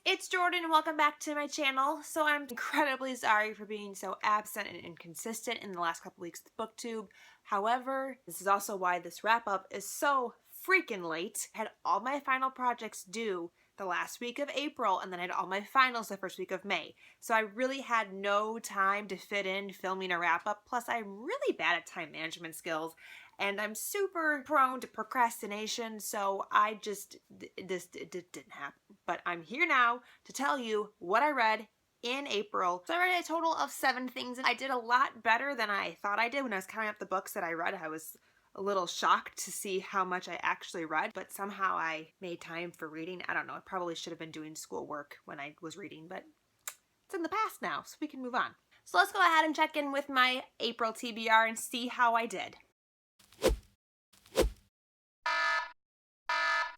It's Jordan and welcome back to my channel. So I'm incredibly sorry for being so absent and inconsistent in the last couple weeks of BookTube. However, this is also why this wrap up is so freaking late. I had all my final projects due the last week of April and then I had all my finals the first week of May. So I really had no time to fit in filming a wrap up. Plus I'm really bad at time management skills and I'm super prone to procrastination, so it didn't happen. But I'm here now to tell you what I read in April. So I read a total of 7 things, and I did a lot better than I thought I did. When I was counting up the books that I read, I was a little shocked to see how much I actually read, but somehow I made time for reading. I don't know, I probably should have been doing schoolwork when I was reading, but it's in the past now, so we can move on. So let's go ahead and check in with my April TBR and see how I did.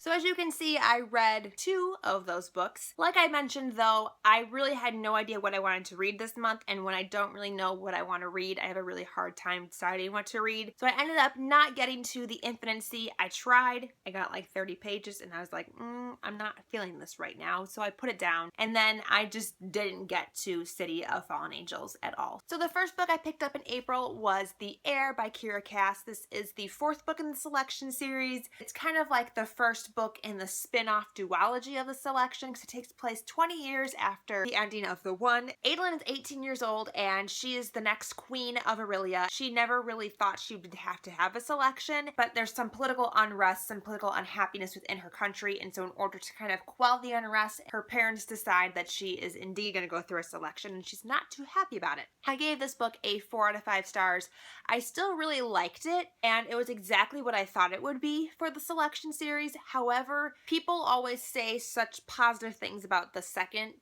So as you can see, I read 2 of those books. Like I mentioned though, I really had no idea what I wanted to read this month, and when I don't really know what I want to read, I have a really hard time deciding what to read. So I ended up not getting to The Infinite Sea. I tried, I got like 30 pages and I was like, I'm not feeling this right now. So I put it down, and then I just didn't get to City of Fallen Angels at all. So the first book I picked up in April was The Heir by Kira Cass. This is the 4th book in the selection series. It's kind of like the first book in the spin-off duology of the selection because it takes place 20 years after the ending of the one. Adolin is 18 years old and she is the next queen of Aurelia. She never really thought she would have to have a selection, but there's some political unrest, some political unhappiness within her country, and so in order to kind of quell the unrest, her parents decide that she is indeed going to go through a selection, and she's not too happy about it. I gave this book a 4 out of 5 stars. I still really liked it, and it was exactly what I thought it would be for the selection series. However, people always say such positive things about the second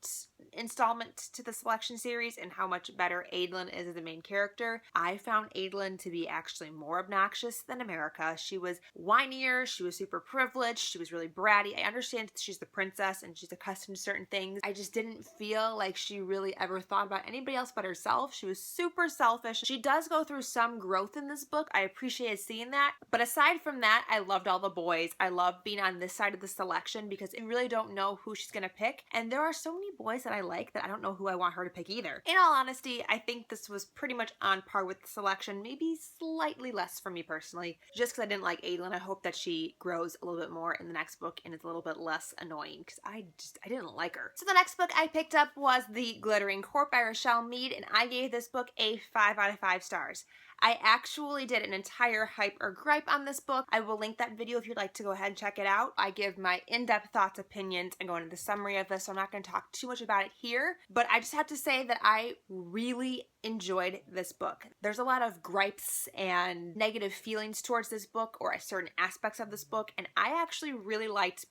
installment to the selection series and how much better Adolin is as the main character. I found Adolin to be actually more obnoxious than America. She was whinier, she was super privileged, she was really bratty. I understand she's the princess and she's accustomed to certain things. I just didn't feel like she really ever thought about anybody else but herself. She was super selfish. She does go through some growth in this book. I appreciated seeing that. But aside from that, I loved all the boys. I loved being on this side of the selection because I really don't know who she's gonna pick. And there are so many boys that I like that I don't know who I want her to pick either. In all honesty, I think this was pretty much on par with the selection, maybe slightly less for me personally, just because I didn't like Adolin. I hope that she grows a little bit more in the next book and is a little bit less annoying because I didn't like her. So the next book I picked up was The Glittering Court by Richelle Mead, and I gave this book a 5 out of 5 stars. I actually did an entire hype or gripe on this book. I will link that video if you'd like to go ahead and check it out. I give my in-depth thoughts, opinions, and go into the summary of this, so I'm not going to talk too much about it here. But I just have to say that I really enjoyed this book. There's a lot of gripes and negative feelings towards this book or certain aspects of this book, and I actually really liked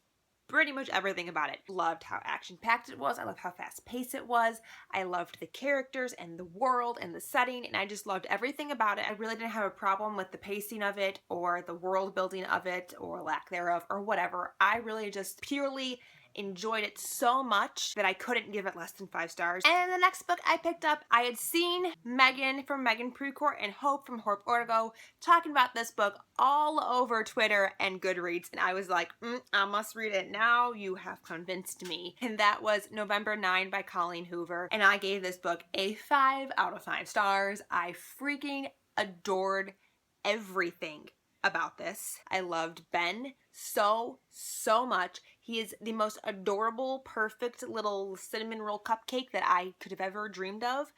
pretty much everything about it. Loved how action-packed it was. I loved how fast-paced it was. I loved the characters and the world and the setting, and I just loved everything about it. I really didn't have a problem with the pacing of it or the world building of it or lack thereof or whatever. I really just purely enjoyed it so much that I couldn't give it less than 5 stars. And the next book I picked up, I had seen Meagan from Meagan Precourt and Hope from Hope Ortego talking about this book all over Twitter and Goodreads, and I was like, I must read it now. You have convinced me. And that was November 9 by Colleen Hoover, and I gave this book a 5 out of 5 stars. I freaking adored everything about this. I loved Ben so much. He is the most adorable, perfect little cinnamon roll cupcake that I could have ever dreamed of.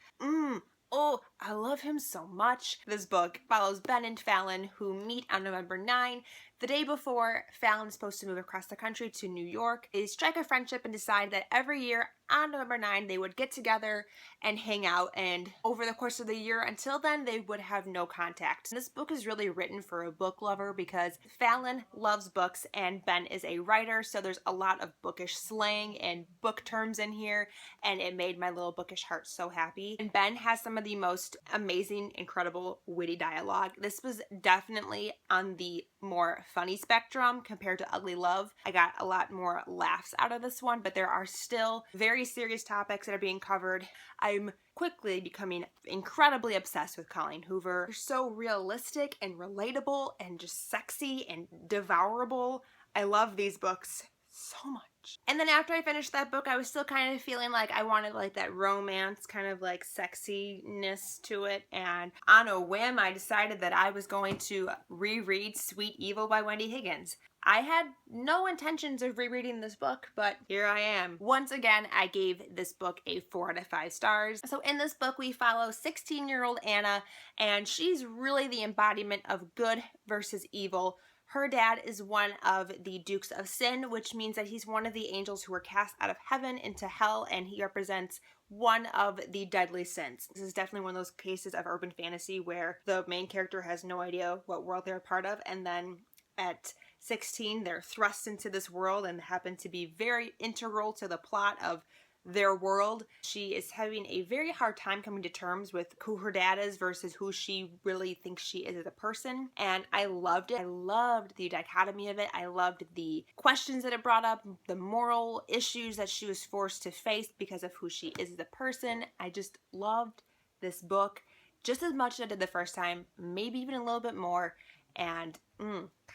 Oh, I love him so much. This book follows Ben and Fallon, who meet on November 9. The day before, Fallon is supposed to move across the country to New York. They strike a friendship and decide that every year on November 9 they would get together and hang out, and over the course of the year until then they would have no contact. This book is really written for a book lover because Fallon loves books and Ben is a writer, so there's a lot of bookish slang and book terms in here, and it made my little bookish heart so happy. And Ben has some of the most amazing, incredible, witty dialogue. This was definitely on the more funny spectrum compared to Ugly Love. I got a lot more laughs out of this one, but there are still very serious topics that are being covered. I'm quickly becoming incredibly obsessed with Colleen Hoover. They're so realistic and relatable and just sexy and devourable. I love these books so much. much. And then after I finished that book, I was still kind of feeling like I wanted like that romance, kind of like sexiness to it. And on a whim, I decided that I was going to reread Sweet Evil by Wendy Higgins. I had no intentions of rereading this book, but here I am. Once again, I gave this book a 4 out of 5 stars. So in this book, we follow 16-year-old Anna, and she's really the embodiment of good versus evil. Her dad is one of the Dukes of Sin, which means that he's one of the angels who were cast out of heaven into hell, and he represents one of the deadly sins. This is definitely one of those cases of urban fantasy where the main character has no idea what world they're a part of, and then at 16, they're thrust into this world and happen to be very integral to the plot of their world. She is having a very hard time coming to terms with who her dad is versus who she really thinks she is as a person. And I loved it. I loved the dichotomy of it. I loved the questions that it brought up, the moral issues that she was forced to face because of who she is as a person. I just loved this book just as much as I did the first time, maybe even a little bit more. And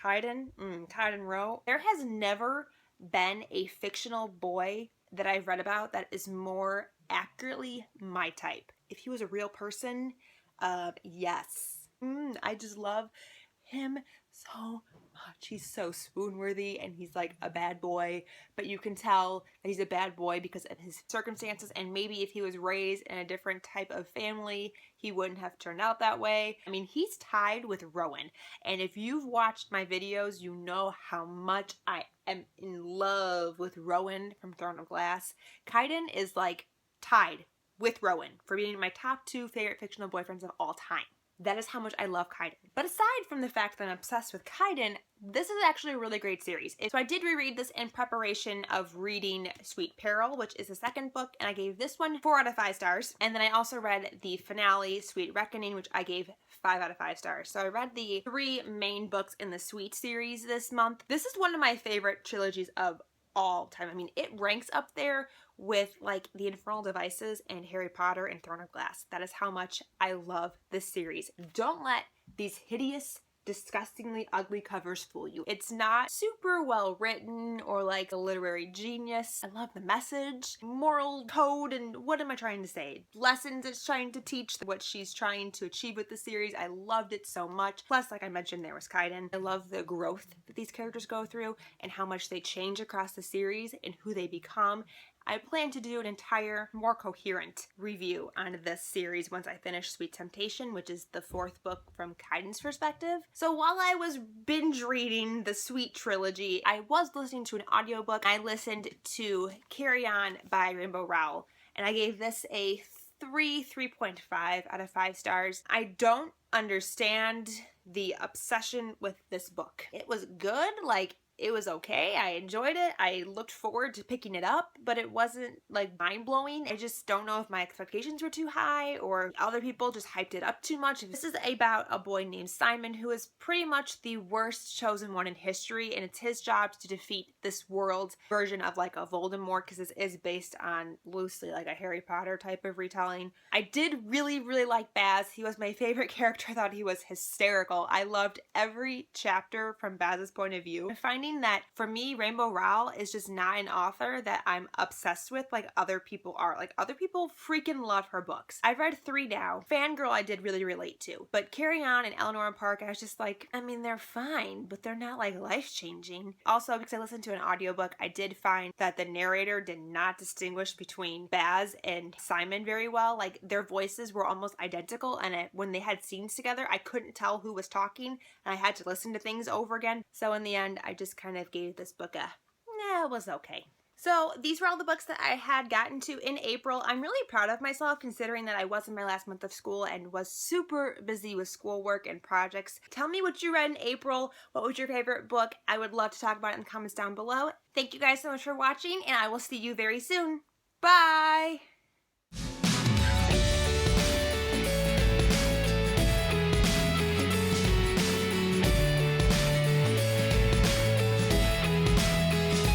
Kaiden Rowe. There has never been a fictional boy that I've read about that is more accurately my type. If he was a real person, yes. I just love him so much. He's so swoon-worthy, and he's like a bad boy, but you can tell that he's a bad boy because of his circumstances, and maybe if he was raised in a different type of family, he wouldn't have turned out that way. I mean, he's tied with Rowan, and if you've watched my videos, you know how much I am in love with Rowan from Throne of Glass. Kaiden is like tied with Rowan for being my top 2 favorite fictional boyfriends of all time. That is how much I love Kaiden. But aside from the fact that I'm obsessed with Kaiden, this is actually a really great series. So I did reread this in preparation of reading Sweet Peril, which is the second book, and I gave this one 4 out of 5 stars. And then I also read the finale, Sweet Reckoning, which I gave 5 out of 5 stars. So I read the 3 main books in the Sweet series this month. This is one of my favorite trilogies of all time. I mean, it ranks up there with like The Infernal Devices and Harry Potter and Throne of Glass. That is how much I love this series. Don't let these hideous, disgustingly ugly covers fool you. It's not super well written or like a literary genius. I love the message, moral code, and what am I trying to say? Lessons it's trying to teach, what she's trying to achieve with the series. I loved it so much. Plus, like I mentioned, there was Kaiden. I love the growth that these characters go through and how much they change across the series and who they become. I plan to do an entire, more coherent review on this series once I finish Sweet Temptation, which is the 4th book from Kaiden's perspective. So while I was binge reading the Sweet trilogy, I was listening to an audiobook. I listened to Carry On by Rainbow Rowell, and I gave this a 3.5 out of 5 stars. I don't understand the obsession with this book. It was good, like, it was okay. I enjoyed it. I looked forward to picking it up, but it wasn't like mind-blowing. I just don't know if my expectations were too high or other people just hyped it up too much. This is about a boy named Simon who is pretty much the worst chosen one in history, and it's his job to defeat this world's version of like a Voldemort, because this is based on loosely like a Harry Potter type of retelling. I did really like Baz. He was my favorite character. I thought he was hysterical. I loved every chapter from Baz's point of view. I'm finding that for me, Rainbow Rowell is just not an author that I'm obsessed with like other people are. Like other people freaking love her books. I've read 3 now. Fangirl I did really relate to. But Carry On and Eleanor and Park, I was just like, I mean, they're fine, but they're not like life-changing. Also, because I listened to an audiobook, I did find that the narrator did not distinguish between Baz and Simon very well. Like their voices were almost identical, and when they had scenes together, I couldn't tell who was talking, and I had to listen to things over again. So in the end, I just kind of gave this book it was okay. So these were all the books that I had gotten to in April. I'm really proud of myself considering that I was in my last month of school and was super busy with schoolwork and projects. Tell me what you read in April. What was your favorite book? I would love to talk about it in the comments down below. Thank you guys so much for watching, and I will see you very soon. Bye!